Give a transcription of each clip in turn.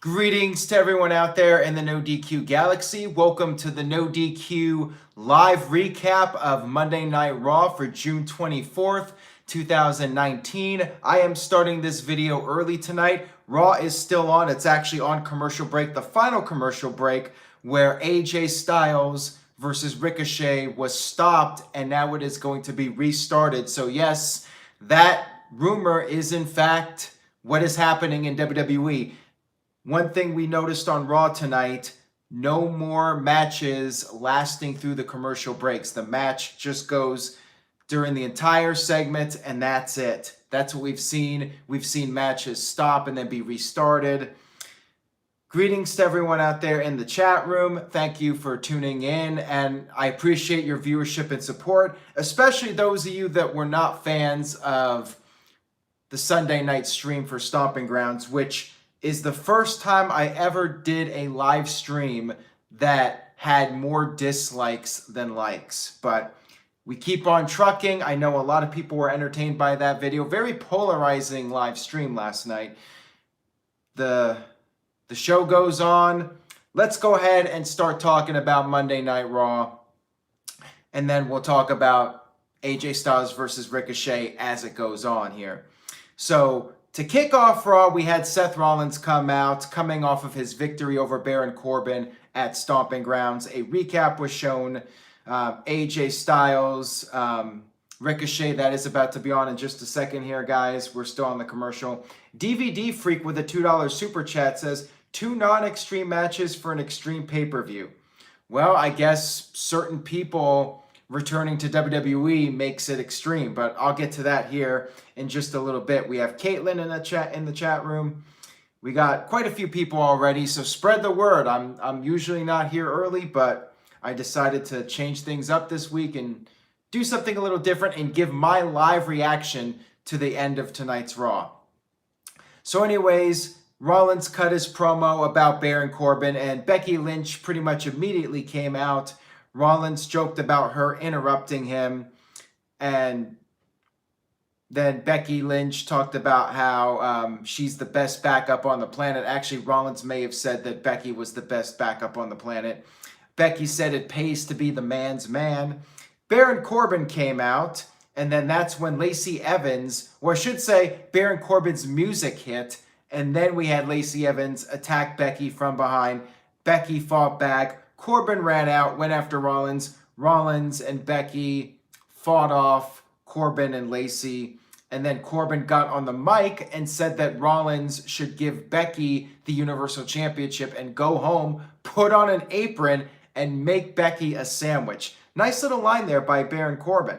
Greetings to everyone out there in the NoDQ galaxy. Welcome to the NoDQ live recap of Monday Night Raw for June 24th, 2019. I am starting this video early tonight. Raw is still on. It's actually on commercial break, the final commercial break, where AJ Styles versus Ricochet was stopped, and now it is going to be restarted. So yes, that rumor is in fact what is happening in WWE. One thing we noticed on Raw tonight, no more matches lasting through the commercial breaks. The match just goes during the entire segment, and that's it. That's what we've seen. We've seen matches stop and then be restarted. Greetings to everyone out there in the chat room. Thank you for tuning in, and I appreciate your viewership and support, especially those of you that were not fans of the Sunday night stream for Stomping Grounds, which is the first time I ever did a live stream that had more dislikes than likes. But we keep on trucking. I know a lot of people were entertained by that video. Very polarizing live stream last night. The show goes on. Let's go ahead and start talking about Monday Night Raw. And then we'll talk about AJ Styles versus Ricochet as it goes on here. So to kick off Raw, we had Seth Rollins come out, coming off of his victory over Baron Corbin at Stomping Grounds. A recap was shown. AJ Styles, Ricochet, that is about to be on in just a second here, guys. We're still on the commercial. DVD Freak with a $2 super chat says, 2 non-extreme matches for an extreme pay-per-view. Well, I guess certain people returning to WWE makes it extreme, but I'll get to that here in just a little bit. We have Caitlin in the chat room. We got quite a few people already, so spread the word. I'm usually not here early, but I decided to change things up this week and do something a little different and give my live reaction to the end of tonight's Raw. So anyways, Rollins cut his promo about Baron Corbin, and Becky Lynch pretty much immediately came out. Rollins joked about her interrupting him, and then Becky Lynch talked about how she's the best backup on the planet. Actually, Rollins may have said that Becky was the best backup on the planet. Becky said it pays to be the man's man. Baron Corbin came out, and then that's when Lacey Evans, or I should say Baron Corbin's music hit, and then we had Lacey Evans attack Becky from behind. Becky fought back. Corbin ran out, went after Rollins. Rollins and Becky fought off Corbin and Lacey. And then Corbin got on the mic and said that Rollins should give Becky the Universal Championship and go home, put on an apron, and make Becky a sandwich. Nice little line there by Baron Corbin.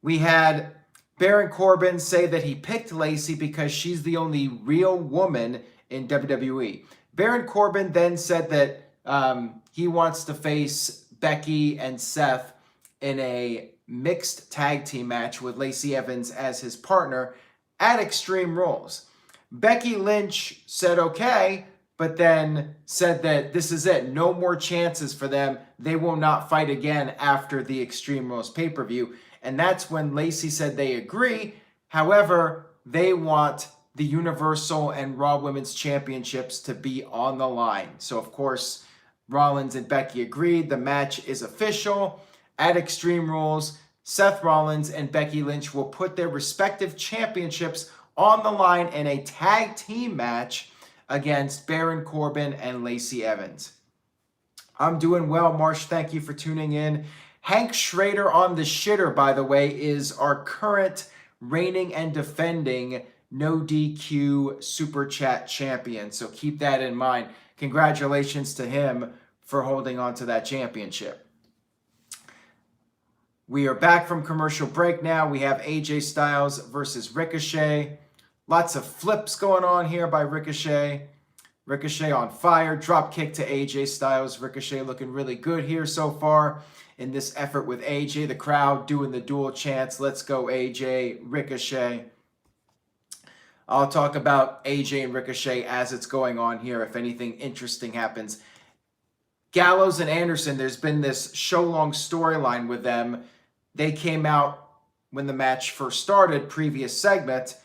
We had Baron Corbin say that he picked Lacey because she's the only real woman in WWE. Baron Corbin then said that he wants to face Becky and Seth in a mixed tag team match with Lacey Evans as his partner at Extreme Rules. Becky Lynch said okay, but then said that this is it. No more chances for them. They will not fight again after the Extreme Rules pay-per-view. And that's when Lacey said they agree. However, they want the Universal and Raw Women's Championships to be on the line. So, of course, Rollins and Becky agreed. The match is official. At Extreme Rules, Seth Rollins and Becky Lynch will put their respective championships on the line in a tag team match against Baron Corbin and Lacey Evans. I'm doing well, Marsh. Thank you for tuning in. Hank Schrader on the shitter, by the way, is our current reigning and defending NoDQ Super Chat champion. So keep that in mind. Congratulations to him for holding on to that championship. We are back from commercial break now. We have AJ Styles versus Ricochet. Lots of flips going on here by Ricochet. Ricochet on fire. Drop kick to AJ Styles. Ricochet looking really good here so far in this effort with AJ. The crowd doing the dual chants. Let's go AJ, Ricochet. I'll talk about AJ and Ricochet as it's going on here if anything interesting happens. Gallows and Anderson, there's been this show-long storyline with them. They came out when the match first started, previous segment,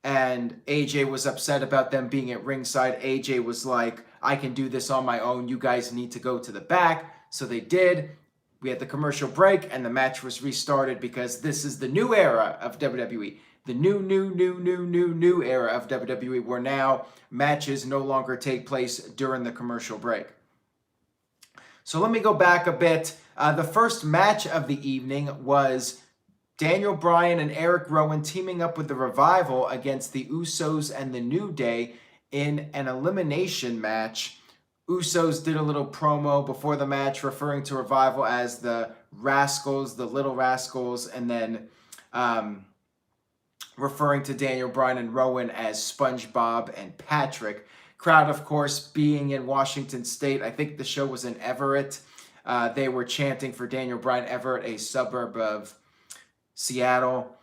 and AJ was upset about them being at ringside. AJ was like, I can do this on my own. You guys need to go to the back. So they did. We had the commercial break, and the match was restarted because this is the new era of WWE. The new era of WWE, where now matches no longer take place during the commercial break. So let me go back a bit. The first match of the evening was Daniel Bryan and Eric Rowan teaming up with the Revival against the Usos and the New Day in an elimination match. Usos did a little promo before the match referring to Revival as the Rascals, the Little Rascals, and then referring to Daniel Bryan and Rowan as SpongeBob and Patrick. Crowd, of course, being in Washington State. I think the show was in Everett. They were chanting for Daniel Bryan. Everett, a suburb of Seattle.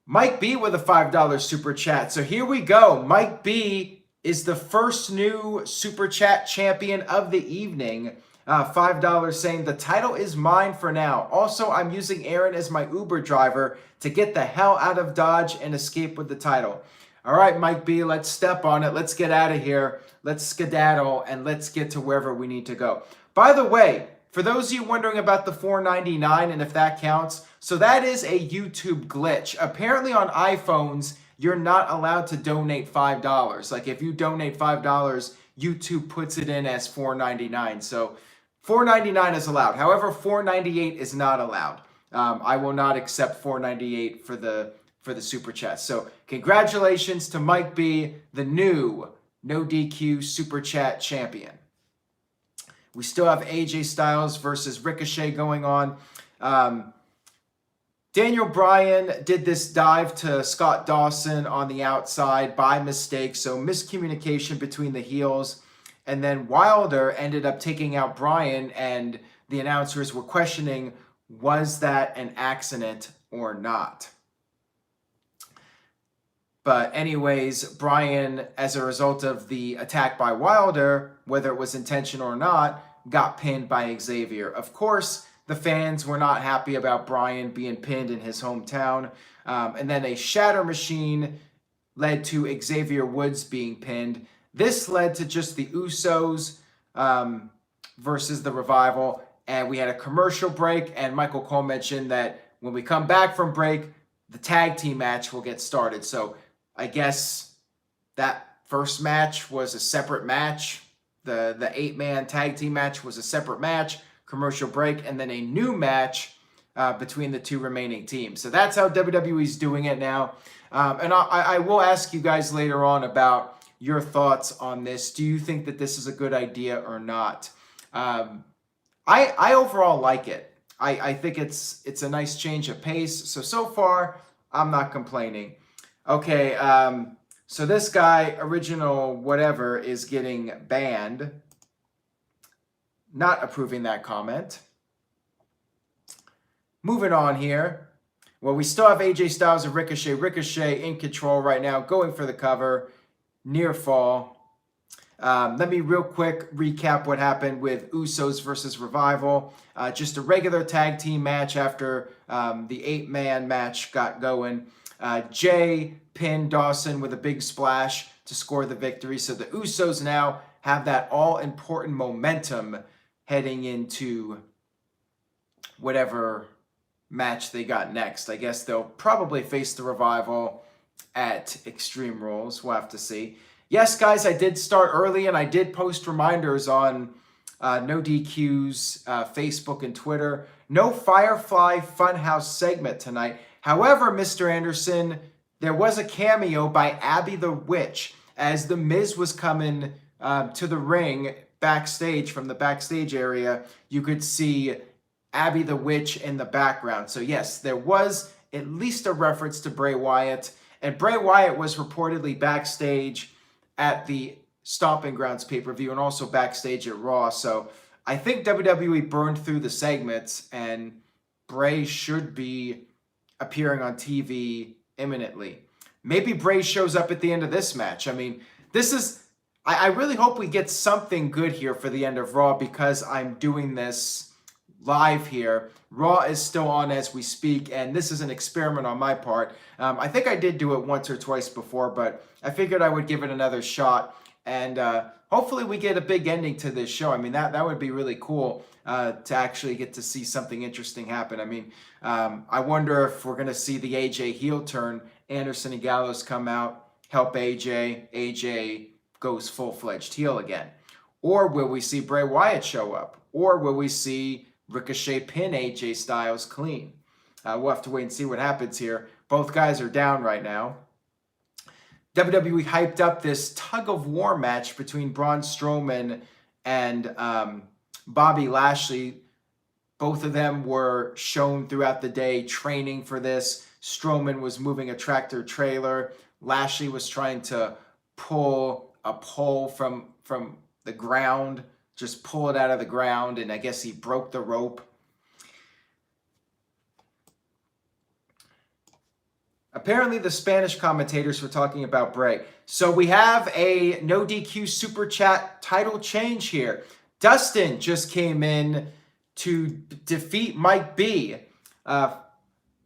Mike B with a $5 super chat. So here we go. Mike B is the first new super chat champion of the evening. $5 saying, the title is mine for now. Also, I'm using Aaron as my Uber driver to get the hell out of Dodge and escape with the title. All right, Mike B, let's step on it. Let's get out of here. Let's skedaddle and let's get to wherever we need to go. By the way, for those of you wondering about the $4.99 and if that counts, so that is a YouTube glitch. Apparently on iPhones, you're not allowed to donate $5. Like if you donate $5, YouTube puts it in as $4.99. So $4.99 is allowed. However, $4.98 is not allowed. I will not accept $4.98 for the super chat. So congratulations to Mike B, the new NoDQ super chat champion. We still have AJ Styles versus Ricochet going on. Daniel Bryan did this dive to Scott Dawson on the outside by mistake, so miscommunication between the heels. And then Wilder ended up taking out Bryan, and the announcers were questioning, was that an accident or not? But anyways, Bryan, as a result of the attack by Wilder, whether it was intentional or not, got pinned by Xavier. Of course, the fans were not happy about Bryan being pinned in his hometown. And then a shatter machine led to Xavier Woods being pinned. This led to just the Usos versus the Revival. And we had a commercial break. And Michael Cole mentioned that when we come back from break, the tag team match will get started. So I guess that first match was a separate match. The 8-man tag team match was a separate match. Commercial break, and then a new match between the two remaining teams. So that's how WWE's doing it now. And I will ask you guys later on about your thoughts on this. Do you think that this is a good idea or not? I overall like it. I think it's a nice change of pace. So far, I'm not complaining. Okay, so this guy, original whatever, is getting banned. Not approving that comment. Moving on here. Well, we still have AJ Styles and Ricochet. Ricochet in control right now, going for the cover. Near fall. Let me real quick recap what happened with Usos versus Revival. Just a regular tag team match after the 8-man match got going. Jay pinned Dawson with a big splash to score the victory. So the Usos now have that all-important momentum heading into whatever match they got next. I guess they'll probably face the Revival at Extreme Rules. We'll have to see. Yes, guys, I did start early, and I did post reminders on NoDQ's Facebook and Twitter. No Firefly Funhouse segment tonight. However, Mr. Anderson, there was a cameo by Abby the Witch as The Miz was coming to the ring backstage from the backstage area. You could see Abby the Witch in the background. So yes, there was at least a reference to Bray Wyatt. And Bray Wyatt was reportedly backstage at the Stomping Grounds pay-per-view and also backstage at Raw. So I think WWE burned through the segments, and Bray should be appearing on TV imminently. Maybe Bray shows up at the end of this match. I mean, this is... I really hope we get something good here for the end of Raw, because I'm doing this live here. Raw is still on as we speak, and this is an experiment on my part. I think I did do it once or twice before, but I figured I would give it another shot, and hopefully we get a big ending to this show. I mean, that would be really cool to actually get to see something interesting happen. I mean, I wonder if we're going to see the AJ heel turn, Anderson and Gallows come out, help AJ goes full-fledged heel again. Or will we see Bray Wyatt show up? Or will we see Ricochet pin AJ Styles clean? We'll have to wait and see what happens here. Both guys are down right now. WWE hyped up this tug-of-war match between Braun Strowman and Bobby Lashley. Both of them were shown throughout the day training for this. Strowman was moving a tractor trailer. Lashley was trying to pull a pole from the ground, just pull it out of the ground, and I guess he broke the rope. Apparently the Spanish commentators were talking about Bray. So we have a NoDQ Super Chat title change here. Dustin just came in to defeat Mike B.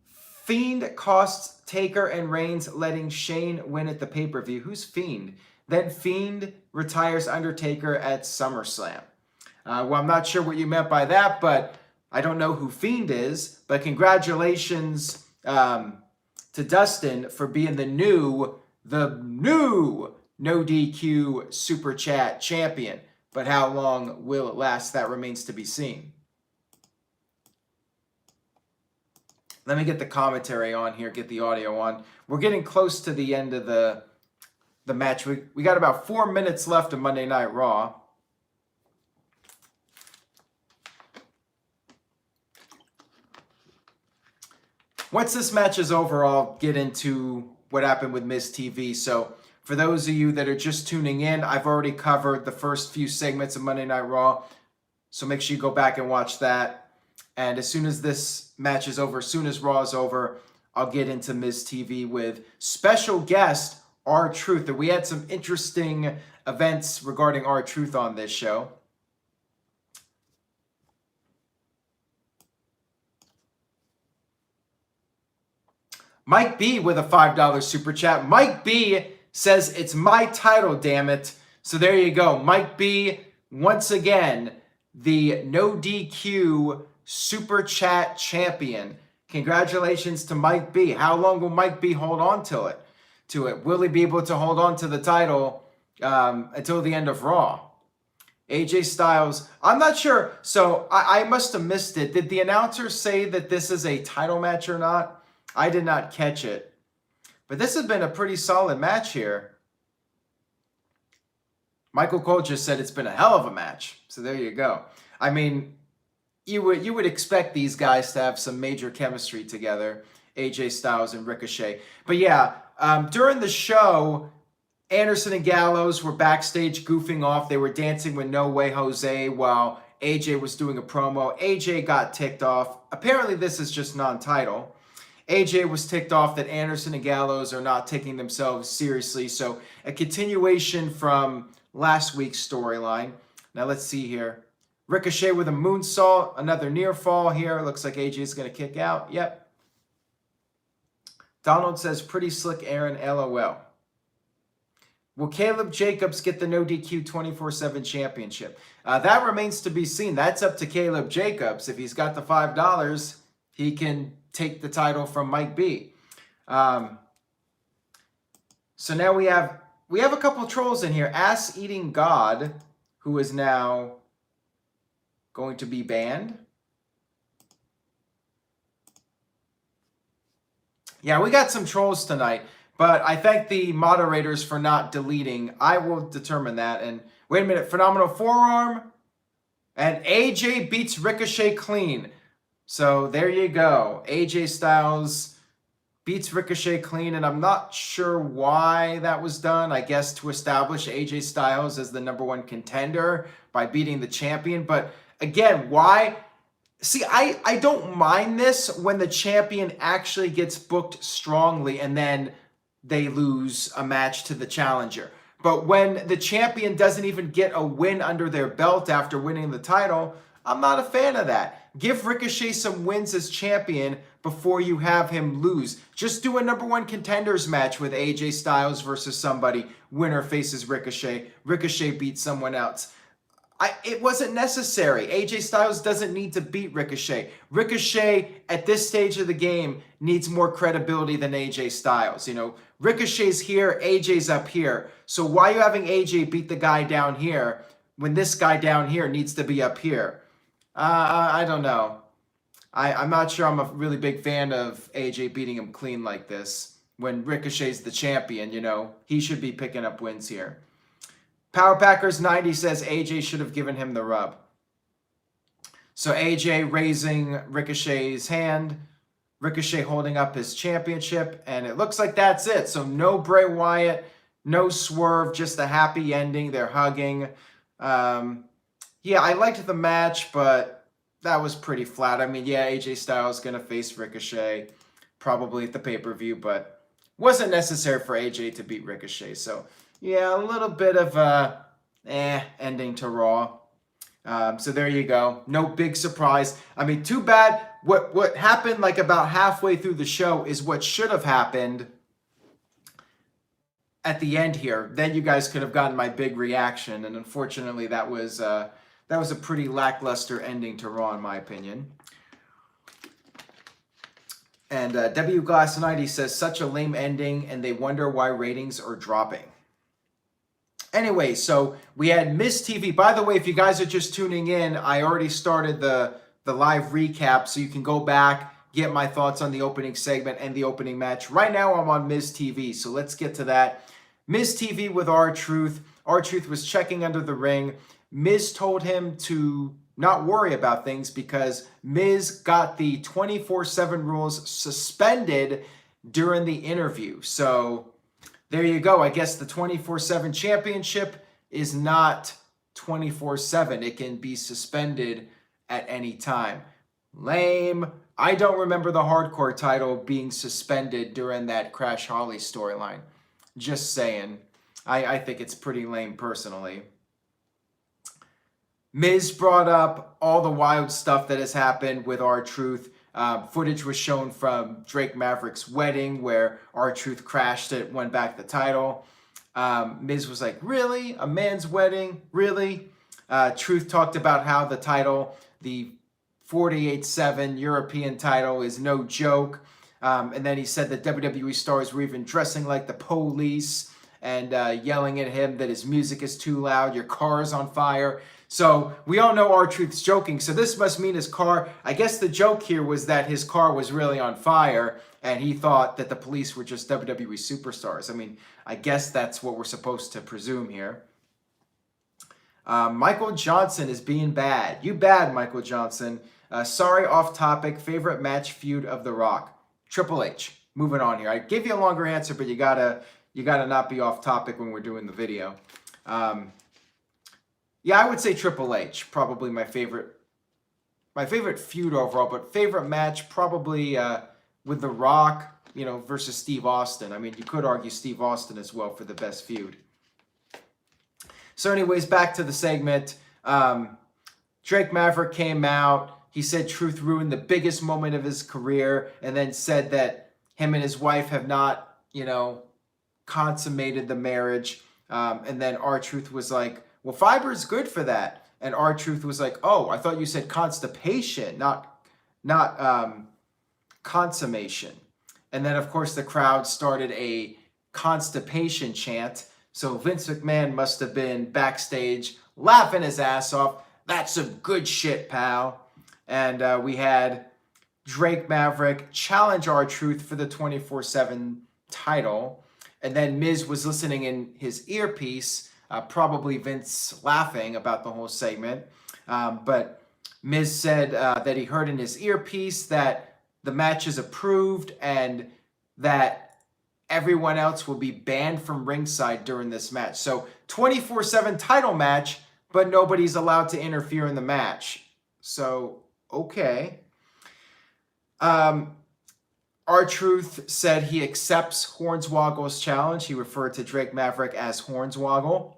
Fiend costs Taker and Reigns, letting Shane win at the pay-per-view. Who's Fiend? Then Fiend retires Undertaker at SummerSlam. Well, I'm not sure what you meant by that, but I don't know who Fiend is. But congratulations to Dustin for being the new NoDQ Super Chat champion. But how long will it last? That remains to be seen. Let me get the commentary on here, get the audio on. We're getting close to the end of the match. We got about 4 minutes left of Monday Night Raw. Once this match is over, I'll get into what happened with Miz TV. So for those of you that are just tuning in, I've already covered the first few segments of Monday Night Raw. So make sure you go back and watch that. And as soon as this match is over, as soon as Raw is over, I'll get into Miz TV with special guest R-Truth. And we had some interesting events regarding R-Truth on this show. Mike B with a $5 super chat. Mike B says, it's my title, damn it. So there you go. Mike B, once again, the NoDQ Super Chat champion. Congratulations to Mike B. How long will Mike B hold on to it? Will he be able to hold on to the title until the end of Raw? AJ Styles, I'm not sure. So I must have missed it. Did the announcer say that this is a title match or not? I did not catch it. But this has been a pretty solid match here. Michael Cole just said it's been a hell of a match. So there you go. I mean, you would expect these guys to have some major chemistry together, AJ Styles and Ricochet. But yeah, during the show, Anderson and Gallows were backstage goofing off. They were dancing with No Way Jose while AJ was doing a promo. AJ got ticked off. Apparently this is just non-title. AJ was ticked off that Anderson and Gallows are not taking themselves seriously. So a continuation from last week's storyline. Now let's see here. Ricochet with a moonsault, another near fall here. Looks like AJ is going to kick out. Yep. Donald says, pretty slick, Aaron, LOL. Will Caleb Jacobs get the NoDQ 24/7 championship? That remains to be seen. That's up to Caleb Jacobs. If he's got the $5, he can take the title from Mike B. So now we have a couple trolls in here. Ass Eating God, who is now going to be banned. Yeah, we got some trolls tonight, but I thank the moderators for not deleting. I will determine that. And wait a minute, phenomenal forearm. And AJ beats Ricochet clean. So there you go. AJ Styles beats Ricochet clean, and I'm not sure why that was done. I guess to establish AJ Styles as the #1 contender by beating the champion. But again, why? See, I don't mind this when the champion actually gets booked strongly and then they lose a match to the challenger. But when the champion doesn't even get a win under their belt after winning the title, I'm not a fan of that. Give Ricochet some wins as champion before you have him lose. Just do a #1 contenders match with AJ Styles versus somebody. Winner faces Ricochet. Ricochet beats someone else. It wasn't necessary. AJ Styles doesn't need to beat Ricochet. Ricochet, at this stage of the game, needs more credibility than AJ Styles. You know, Ricochet's here, AJ's up here. So why are you having AJ beat the guy down here when this guy down here needs to be up here? I don't know. I'm not sure I'm a really big fan of AJ beating him clean like this. When Ricochet's the champion, you know, he should be picking up wins here. Power Packers 90 says AJ should have given him the rub. So AJ raising Ricochet's hand, Ricochet holding up his championship, and it looks like that's it. So no Bray Wyatt, no swerve, just a happy ending. They're hugging. Yeah, I liked the match, but that was pretty flat. I mean, yeah, AJ Styles going to face Ricochet probably at the pay-per-view, but wasn't necessary for AJ to beat Ricochet. So yeah, a little bit of a ending to Raw. So there you go. No big surprise. I mean, too bad. What happened like about halfway through the show is what should have happened at the end here. Then you guys could have gotten my big reaction, and unfortunately, that was a pretty lackluster ending to Raw, in my opinion. And W Glass 90 says such a lame ending, and they wonder why ratings are dropping. Anyway, so we had Miz TV. By the way, if you guys are just tuning in, I already started the live recap, so you can go back, get my thoughts on the opening segment and the opening match. Right now, I'm on Miz TV, so let's get to that. Miz TV with R-Truth. R-Truth was checking under the ring. Miz told him to not worry about things because Miz got the 24/7 rules suspended during the interview. So there you go. I guess the 24/7 championship is not 24/7. It can be suspended at any time. Lame. I don't remember the hardcore title being suspended during that Crash Holly storyline. Just saying. I think it's pretty lame personally. Miz brought up all the wild stuff that has happened with R-Truth. Footage was shown from Drake Maverick's wedding where R-Truth crashed it, won back the title. Miz was like, really? A man's wedding? Really? Truth talked about how the title, the 48/7 European title, is no joke. And then he said that WWE stars were even dressing like the police and yelling at him that his music is too loud, your car is on fire. So we all know R-Truth's joking. So this must mean his car, I guess the joke here was that his car was really on fire and he thought that the police were just WWE superstars. I mean, I guess that's what we're supposed to presume here. Michael Johnson is being bad. You bad, Michael Johnson. Sorry, off topic. Favorite match feud of The Rock? Triple H. Moving on here. I gave you a longer answer, but you gotta not be off topic when we're doing the video. Yeah, I would say Triple H, probably my favorite feud overall, but favorite match probably with The Rock, you know, versus Steve Austin. I mean, you could argue Steve Austin as well for the best feud. So anyways, back to the segment. Drake Maverick came out. He said Truth ruined the biggest moment of his career and then said that him and his wife have not, you know, consummated the marriage. And then R-Truth was like, well, fiber is good for that. And R-Truth was like, oh, I thought you said constipation, not consummation. And then, of course, the crowd started a constipation chant. So Vince McMahon must have been backstage laughing his ass off. That's some good shit, pal. And we had Drake Maverick challenge R-Truth for the 24/7 title. And then Miz was listening in his earpiece, probably Vince laughing about the whole segment. But Miz said that he heard in his earpiece that the match is approved and that everyone else will be banned from ringside during this match. So 24/7 title match, but nobody's allowed to interfere in the match. So, okay. R-Truth said he accepts Hornswoggle's challenge. He referred to Drake Maverick as Hornswoggle.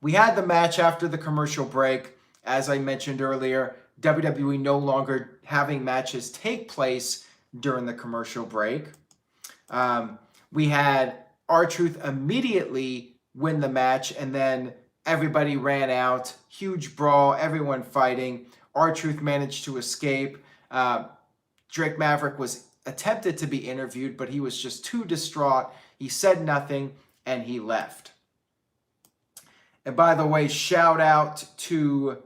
We had the match after the commercial break, as I mentioned earlier, WWE no longer having matches take place during the commercial break. We had R-Truth immediately win the match, and then everybody ran out. Huge brawl, everyone fighting. R-Truth managed to escape. Drake Maverick was attempted to be interviewed, but he was just too distraught. He said nothing, and he left. And by the way, shout out to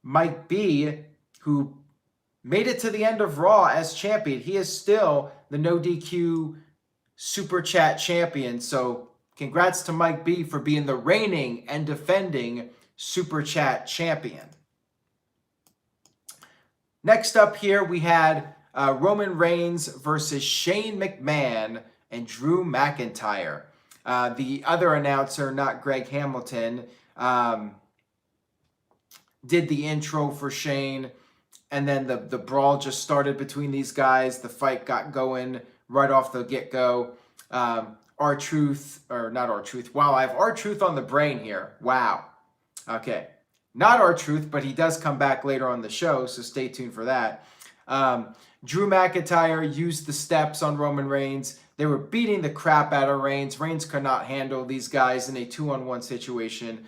Mike B, who made it to the end of Raw as champion. He is still the NoDQ Super Chat champion. So congrats to Mike B for being the reigning and defending Super Chat champion. Next up here, we had Roman Reigns versus Shane McMahon and Drew McIntyre. The other announcer, not Greg Hamilton, did the intro for Shane, and then the brawl just started between these guys. The fight got going right off the get-go. R-Truth, or not R-Truth. Wow, I have R-Truth on the brain here. Wow. Okay. Not R-Truth, but he does come back later on the show, so stay tuned for that. Drew McIntyre used the steps on Roman Reigns. They were beating the crap out of Reigns. Reigns could not handle these guys in a 2-on-1 situation.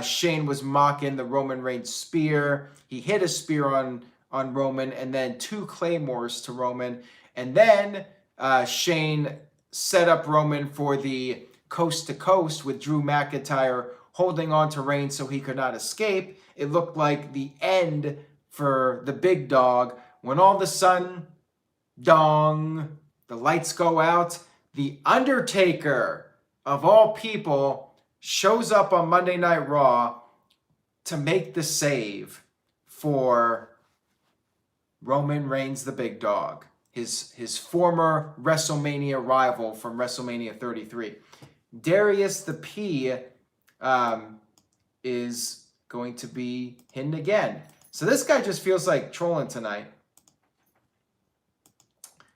Shane was mocking the Roman Reigns spear. He hit a spear on Roman, and then 2 claymores to Roman. And then Shane set up Roman for the coast to coast with Drew McIntyre holding on to Reigns so he could not escape. It looked like the end for the big dog when all of a sudden, dong, the lights go out. The Undertaker, of all people, shows up on Monday Night Raw to make the save for Roman Reigns, the big dog, his former WrestleMania rival from WrestleMania 33. Darius the P is going to be hidden again. So this guy just feels like trolling tonight.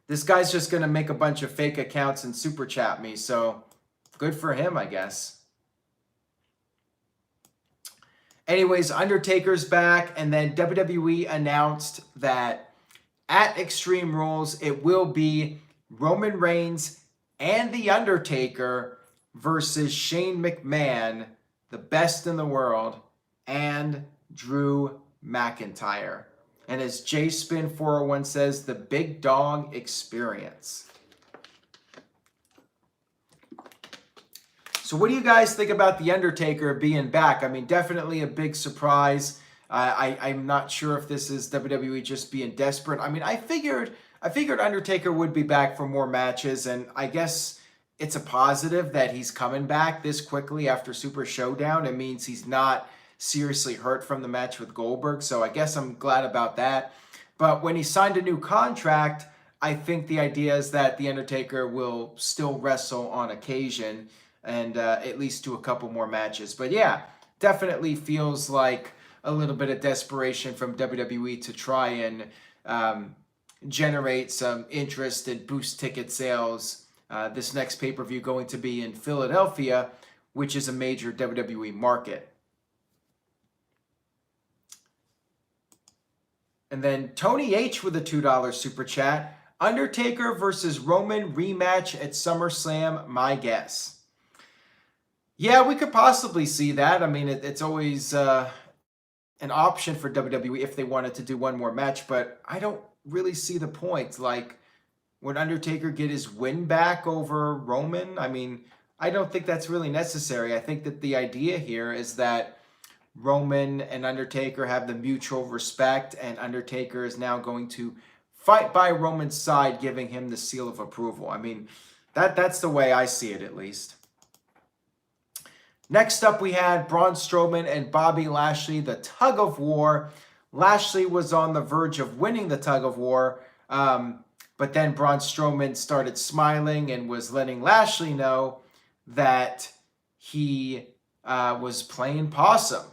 This guy's just going to make a bunch of fake accounts and super chat me. So good for him, I guess. Anyways, Undertaker's back, and then WWE announced that at Extreme Rules, it will be Roman Reigns and The Undertaker versus Shane McMahon, the best in the world, and Drew McIntyre. And as JSpin401 says, the Big Dog Experience. So what do you guys think about The Undertaker being back? I mean, definitely a big surprise. I'm not sure if this is WWE just being desperate. I mean, I figured Undertaker would be back for more matches, and I guess it's a positive that he's coming back this quickly after Super Showdown. It means he's not seriously hurt from the match with Goldberg, so I guess I'm glad about that. But when he signed a new contract, I think the idea is that The Undertaker will still wrestle on occasion and at least do a couple more matches. But yeah, definitely feels like a little bit of desperation from WWE to try and generate some interest and boost ticket sales. This next pay-per-view going to be in Philadelphia, which is a major WWE market. And then Tony H with a $2 super chat. Undertaker versus Roman rematch at SummerSlam, my guess. Yeah, we could possibly see that. I mean, it's always an option for WWE if they wanted to do one more match, but I don't really see the point. Like, would Undertaker get his win back over Roman? I mean, I don't think that's really necessary. I think that the idea here is that Roman and Undertaker have the mutual respect, and Undertaker is now going to fight by Roman's side, giving him the seal of approval. I mean, that's the way I see it, at least. Next up, we had Braun Strowman and Bobby Lashley, the tug of war. Lashley was on the verge of winning the tug of war, but then Braun Strowman started smiling and was letting Lashley know that he was playing possum.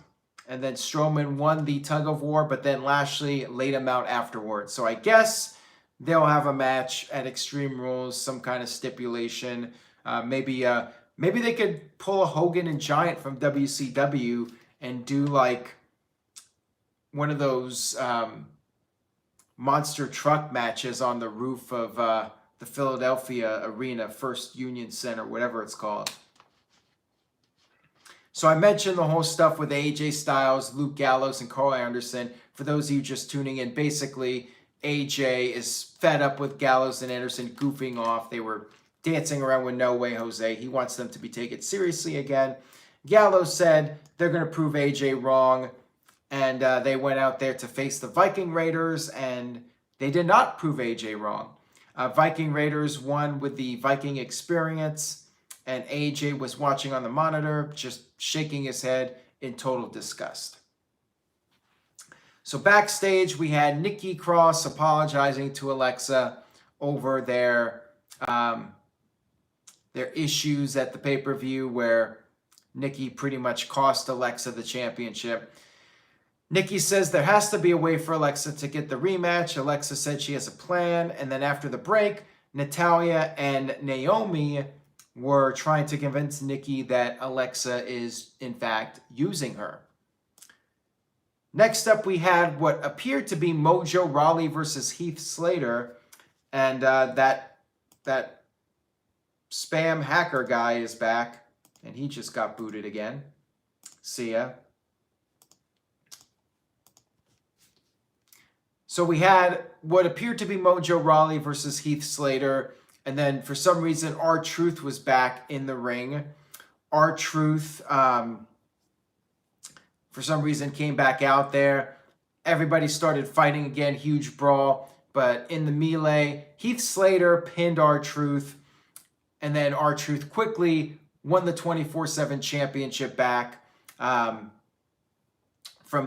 And then Strowman won the tug of war, but then Lashley laid him out afterwards. So I guess they'll have a match at Extreme Rules, some kind of stipulation. Maybe they could pull a Hogan and Giant from WCW and do like one of those monster truck matches on the roof of the Philadelphia Arena, First Union Center, whatever it's called. So I mentioned the whole stuff with AJ Styles, Luke Gallows, and Carl Anderson. For those of you just tuning in, basically AJ is fed up with Gallows and Anderson goofing off. They were dancing around with No Way Jose. He wants them to be taken seriously again. Gallows said they're going to prove AJ wrong, and they went out there to face the Viking Raiders, and they did not prove AJ wrong. Viking Raiders won with the Viking experience, and AJ was watching on the monitor, just shaking his head in total disgust. So backstage, we had Nikki Cross apologizing to Alexa over their issues at the pay-per-view where Nikki pretty much cost Alexa the championship. Nikki says there has to be a way for Alexa to get the rematch. Alexa said she has a plan. And then after the break, Natalya and Naomi were trying to convince Nikki that Alexa is, in fact, using her. Next up, we had what appeared to be Mojo Rawley versus Heath Slater. And that spam hacker guy is back. And he just got booted again. See ya. So we had what appeared to be Mojo Rawley versus Heath Slater. And then for some reason, R-Truth was back in the ring. R-Truth, for some reason, came back out there. Everybody started fighting again, huge brawl. But in the melee, Heath Slater pinned R-Truth. And then R-Truth quickly won the 24/7 championship back from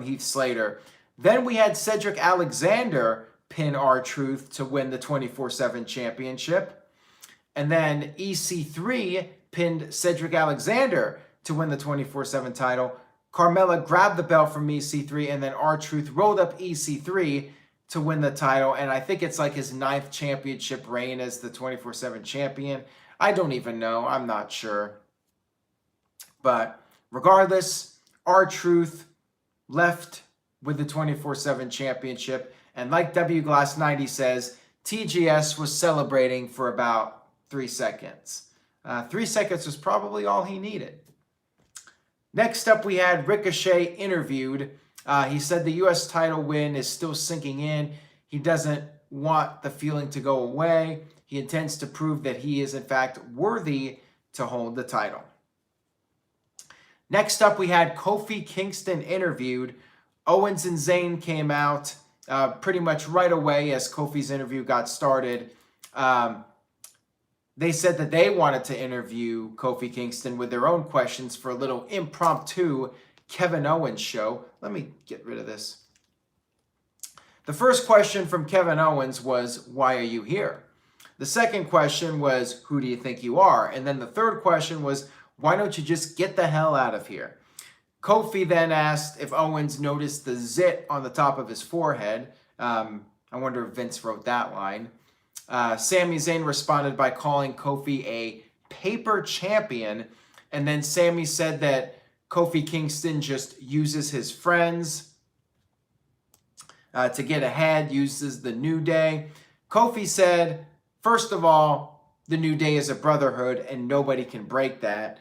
Heath Slater. Then we had Cedric Alexander pin R-Truth to win the 24/7 championship. And then EC3 pinned Cedric Alexander to win the 24/7 title. Carmella grabbed the belt from EC3, and then R-Truth rolled up EC3 to win the title. And I think it's like his 9th championship reign as the 24/7 champion. I don't even know. I'm not sure. But regardless, R-Truth left with the 24/7 championship. And like W Glass 90 says, TGS was celebrating for about 3 seconds. 3 seconds was probably all he needed. Next up, we had Ricochet interviewed. He said the U.S. title win is still sinking in. He doesn't want the feeling to go away. He intends to prove that he is, in fact, worthy to hold the title. Next up, we had Kofi Kingston interviewed. Owens and Zayn came out pretty much right away as Kofi's interview got started. They said that they wanted to interview Kofi Kingston with their own questions for a little impromptu Kevin Owens show. Let me get rid of this. The first question from Kevin Owens was, "Why are you here?" The second question was, "Who do you think you are?" And then the third question was, "Why don't you just get the hell out of here?" Kofi then asked if Owens noticed the zit on the top of his forehead. I wonder if Vince wrote that line. Sami Zayn responded by calling Kofi a paper champion. And then Sami said that Kofi Kingston just uses his friends to get ahead, uses the New Day. Kofi said, first of all, the New Day is a brotherhood and nobody can break that.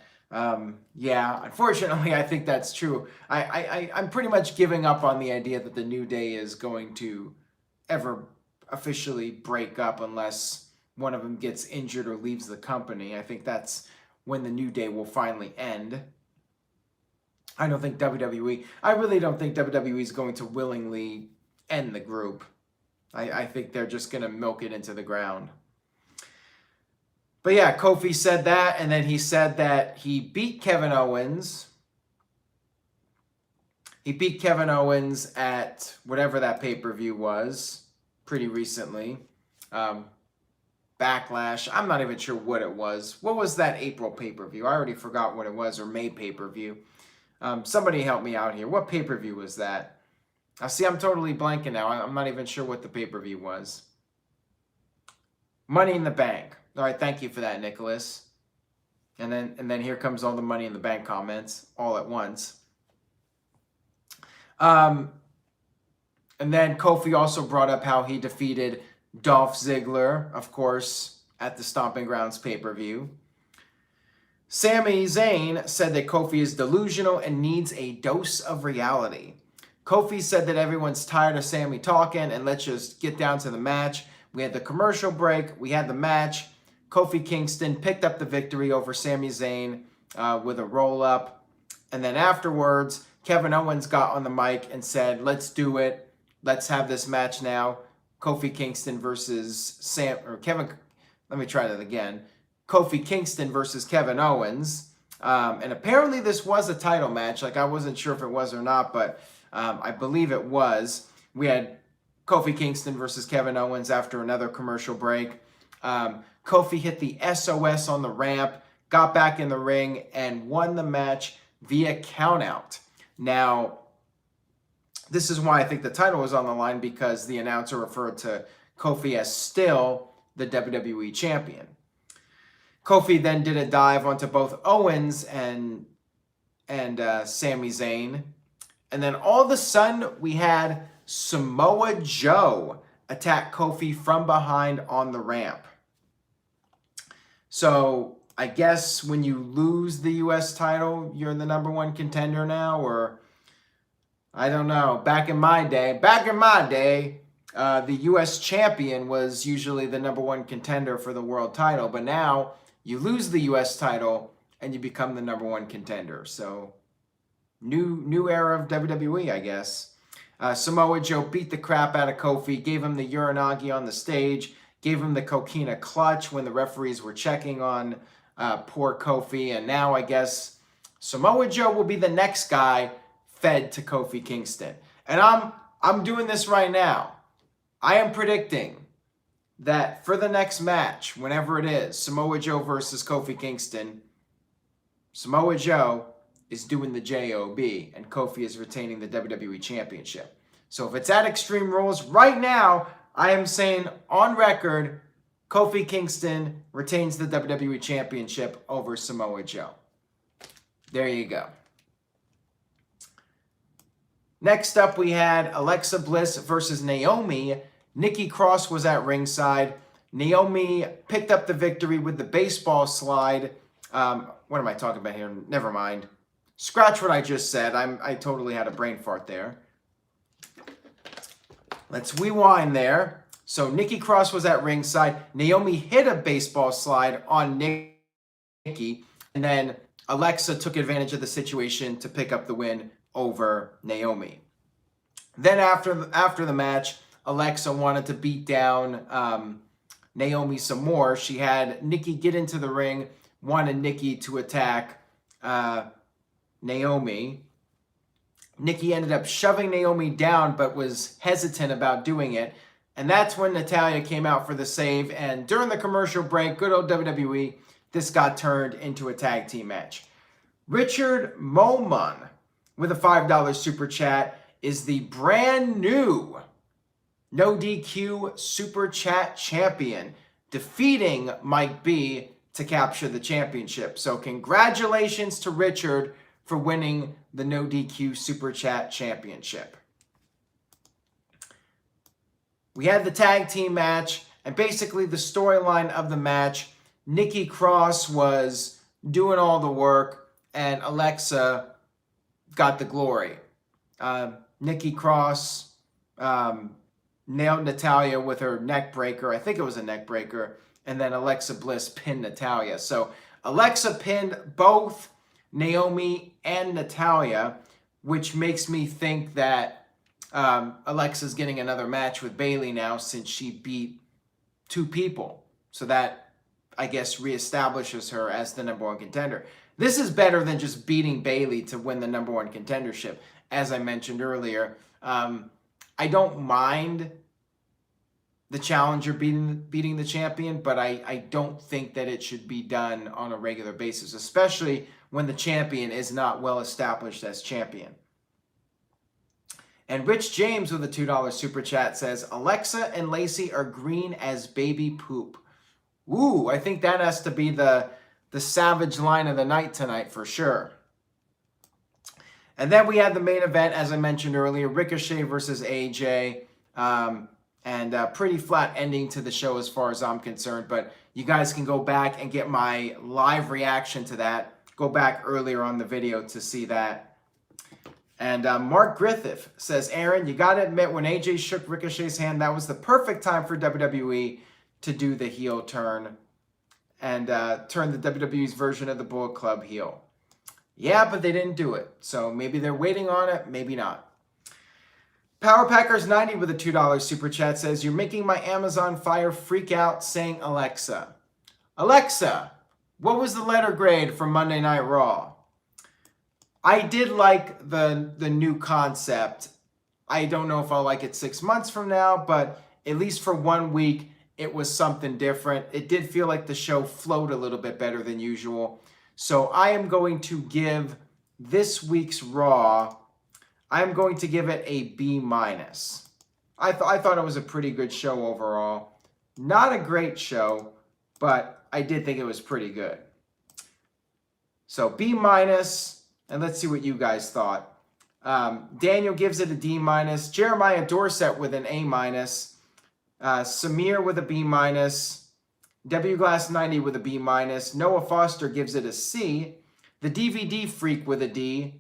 Yeah, unfortunately, I think that's true. I'm pretty much giving up on the idea that the New Day is going to ever officially break up unless one of them gets injured or leaves the company. I think that's when the New Day will finally end. I really don't think WWE is going to willingly end the group. I think they're just going to milk it into the ground. But yeah, Kofi said that, and then he said that he beat Kevin Owens. He beat Kevin Owens at whatever that pay-per-view was pretty recently. Backlash. I'm not even sure what it was. What was that April pay-per-view? I already forgot what it was, or May pay-per-view. Somebody help me out here. What pay-per-view was that? See, I'm totally blanking now. I'm not even sure what the pay-per-view was. Money in the Bank. All right, thank you for that, Nicholas. And then here comes all the Money in the Bank comments all at once. And then Kofi also brought up how he defeated Dolph Ziggler, of course, at the Stomping Grounds pay-per-view. Sami Zayn said that Kofi is delusional and needs a dose of reality. Kofi said that everyone's tired of Sami talking and let's just get down to the match. We had the commercial break. We had the match. Kofi Kingston picked up the victory over Sami Zayn with a roll-up. And then afterwards, Kevin Owens got on the mic and said, let's do it. Let's have this match now. Kofi Kingston versus let me try that again. Kofi Kingston versus Kevin Owens. And apparently this was a title match. Like, I wasn't sure if it was or not, but I believe it was. We had Kofi Kingston versus Kevin Owens after another commercial break. Kofi hit the SOS on the ramp, got back in the ring, and won the match via countout. Now, this is why I think the title was on the line, because the announcer referred to Kofi as still the WWE champion. Kofi then did a dive onto both Owens and Sami Zayn. And then all of a sudden, we had Samoa Joe attack Kofi from behind on the ramp. So I guess when you lose the U.S. title, you're the #1 contender now, or I don't know. Back in my day, the U.S. champion was usually the #1 contender for the world title, but now you lose the U.S. title and you become the #1 contender. So new era of WWE, I guess. Samoa Joe beat the crap out of Kofi, gave him the Uranagi on the stage, gave him the Coquina clutch when the referees were checking on poor Kofi, and now I guess Samoa Joe will be the next guy fed to Kofi Kingston. And I'm doing this right now. I am predicting that for the next match, whenever it is, Samoa Joe versus Kofi Kingston, Samoa Joe is doing the JOB and Kofi is retaining the WWE Championship. So if it's at Extreme Rules, right now, I am saying on record, Kofi Kingston retains the WWE Championship over Samoa Joe. There you go. Next up, we had Alexa Bliss versus Naomi. Nikki Cross was at ringside. Naomi picked up the victory with the baseball slide. What am I talking about here? Never mind. Scratch what I just said. I totally had a brain fart there. Let's rewind there. So Nikki Cross was at ringside. Naomi hit a baseball slide on Nikki. And then Alexa took advantage of the situation to pick up the win over Naomi. Then after the match, Alexa wanted to beat down Naomi some more. She had Nikki get into the ring, wanted Nikki to attack Naomi. Nikki ended up shoving Naomi down, but was hesitant about doing it. And that's when Natalya came out for the save. And during the commercial break, good old WWE, this got turned into a tag team match. Richard Moman with a $5 super chat is the brand new NoDQ super chat champion, defeating Mike B to capture the championship. So congratulations to Richard for winning the NoDQ super chat championship. We had the tag team match, and basically the storyline of the match, Nikki Cross was doing all the work, and Alexa got the glory. Nikki Cross nailed Natalya with her neck breaker. I think it was a neck breaker. And then Alexa Bliss pinned Natalya. So Alexa pinned both Naomi and Natalya, which makes me think that Alexa's getting another match with Bayley now since she beat two people. So that, I guess, reestablishes her as the #1 contender. This is better than just beating Bayley to win the #1 contendership. As I mentioned earlier, I don't mind the challenger beating the champion, but I don't think that it should be done on a regular basis, especially when the champion is not well established as champion. And Rich James with a $2 super chat says, Alexa and Lacey are green as baby poop. Ooh, I think that has to be the savage line of the night tonight for sure. And then we had the main event, as I mentioned earlier, Ricochet versus AJ. And a pretty flat ending to the show as far as I'm concerned. But you guys can go back and get my live reaction to that. Go back earlier on the video to see that. And Mark Griffith says, Aaron, you got to admit, when AJ shook Ricochet's hand, that was the perfect time for WWE to do the heel turn and turn the WWE's version of the Bullet Club heel. Yeah, but they didn't do it. So maybe they're waiting on it, maybe not. Power Packers 90 with a $2 super chat says, you're making my Amazon Fire freak out saying Alexa. Alexa, what was the letter grade for Monday Night Raw? I did like the new concept. I don't know if I'll like it 6 months from now, but at least for 1 week, it was something different. It did feel like the show flowed a little bit better than usual. So I am going to give this week's Raw, I'm going to give it a B-. I thought it was a pretty good show overall. Not a great show, but I did think it was pretty good. So B-, and let's see what you guys thought. Daniel gives it a D-. Jeremiah Dorset with an A-. Samir with a B-. WGlass90 with a B-. Noah Foster gives it a C. The DVD Freak with a D.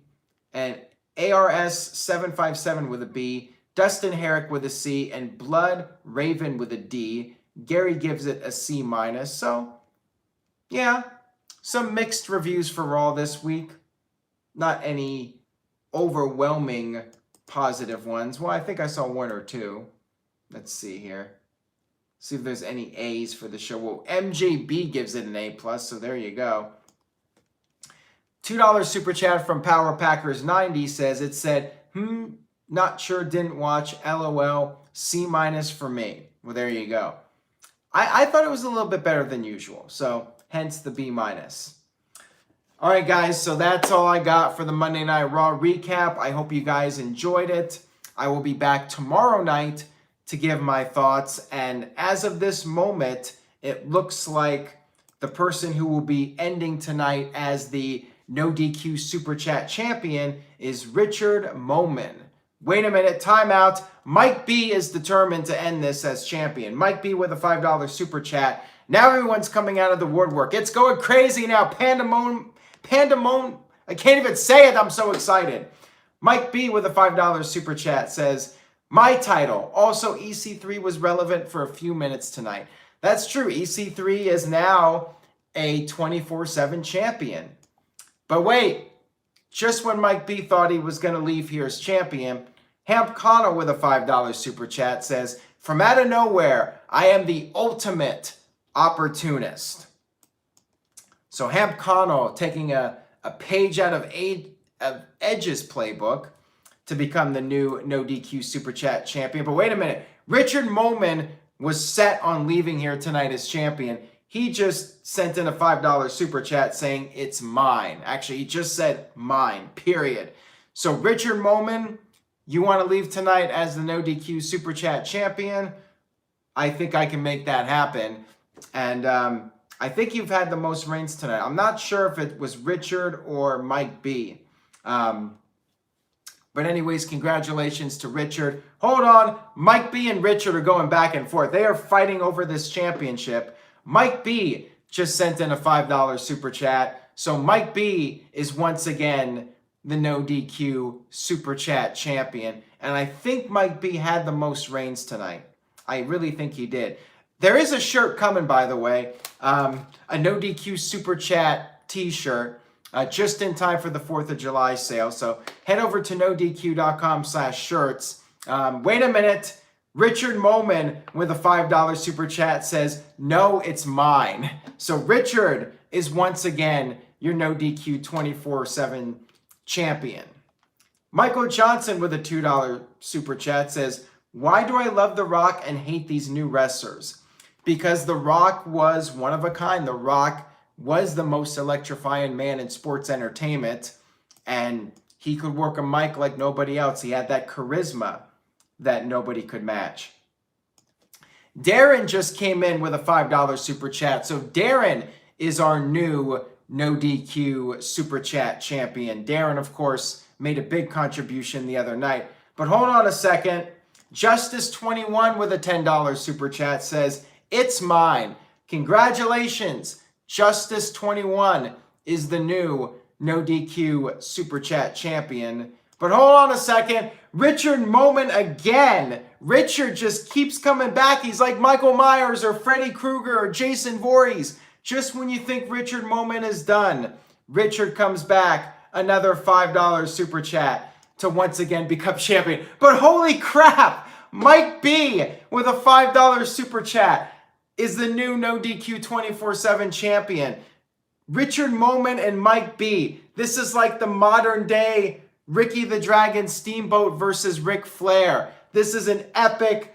And ARS757 with a B, Dustin Herrick with a C, and Blood Raven with a D. Gary gives it a C-. So, yeah, some mixed reviews for Raw this week. Not any overwhelming positive ones. Well, I think I saw one or two. Let's see here. See if there's any A's for the show. Well, MJB gives it an A+, so there you go. $2 super chat from Power Packers 90 says, it said, not sure, didn't watch, LOL, C- for me. Well, there you go. I thought it was a little bit better than usual, so hence the B-. All right, guys, so that's all I got for the Monday Night Raw recap. I hope you guys enjoyed it. I will be back tomorrow night to give my thoughts, and as of this moment, it looks like the person who will be ending tonight as the NoDQ Super Chat champion is Richard Moman. Wait a minute, timeout. Mike B is determined to end this as champion. Mike B with a $5 Super Chat. Now everyone's coming out of the woodwork. It's going crazy now. Pandemonium. I can't even say it. I'm so excited. Mike B with a $5 Super Chat says, my title. Also, EC3 was relevant for a few minutes tonight. That's true. EC3 is now a 24/7 champion. But wait, just when Mike B thought he was going to leave here as champion, Hamp Connell with a $5 super chat says, from out of nowhere, I am the ultimate opportunist. So Hamp Connell taking a page out of Edge's playbook to become the new NoDQ Super Chat champion. But wait a minute, Richard Moman was set on leaving here tonight as champion. He just sent in a $5 super chat saying it's mine. Actually, he just said mine, period. So Richard Moman, you want to leave tonight as the NoDQ Super Chat champion? I think I can make that happen. And I think you've had the most reigns tonight. I'm not sure if it was Richard or Mike B. But anyways, congratulations to Richard. Hold on. Mike B and Richard are going back and forth. They are fighting over this championship. Mike B just sent in a $5 super chat. So Mike B is once again the NoDQ Super Chat champion. And I think Mike B had the most reigns tonight. I really think he did. There is a shirt coming, by the way. A NoDQ Super Chat t-shirt. Just in time for the 4th of July sale. So head over to nodq.com/shirts. Wait a minute. Richard Moman with a $5 super chat says, no, it's mine. So Richard is once again your NoDQ 24/7 champion. Michael Johnson with a $2 super chat says, why do I love The Rock and hate these new wrestlers? Because The Rock was one of a kind. The Rock was the most electrifying man in sports entertainment, and he could work a mic like nobody else. He had that charisma that nobody could match. Darren just came in with a $5 super chat. So Darren is our new No DQ Super Chat champion. Darren, of course, made a big contribution the other night. But hold on a second. Justice21 with a $10 Super Chat says, "It's mine. Congratulations. Justice21 is the new No DQ Super Chat champion." But hold on a second. Richard Moment again. Richard just keeps coming back. He's like Michael Myers or Freddy Krueger or Jason Voorhees. Just when you think Richard Moment is done, Richard comes back. Another $5 Super Chat to once again become champion. But holy crap! Mike B with a $5 Super Chat is the new No DQ 24/7 champion. Richard Moment and Mike B. This is like the modern day Ricky the Dragon Steamboat versus Ric Flair. This is an epic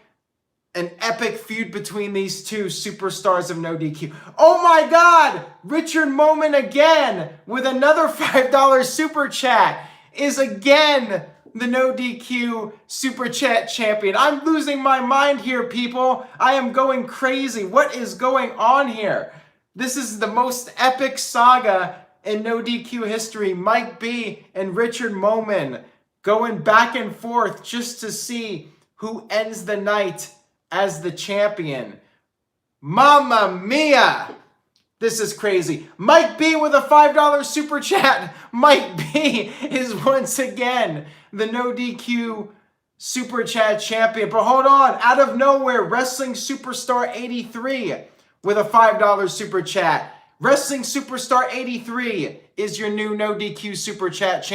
feud between these two superstars of No DQ. Oh my God! Richard Moment again with another $5 Super Chat is again the No DQ Super Chat champion. I'm losing my mind here, people. I am going crazy. What is going on here? This is the most epic saga in No DQ history. Mike B and Richard Moment going back and forth just to see who ends the night as the champion. Mamma mia! This is crazy. Mike B with a $5 Super Chat. Mike B is once again the No DQ Super Chat champion. But hold on, out of nowhere, Wrestling Superstar 83 with a $5 Super Chat. Wrestling Superstar 83 is your new No DQ Super Chat champion.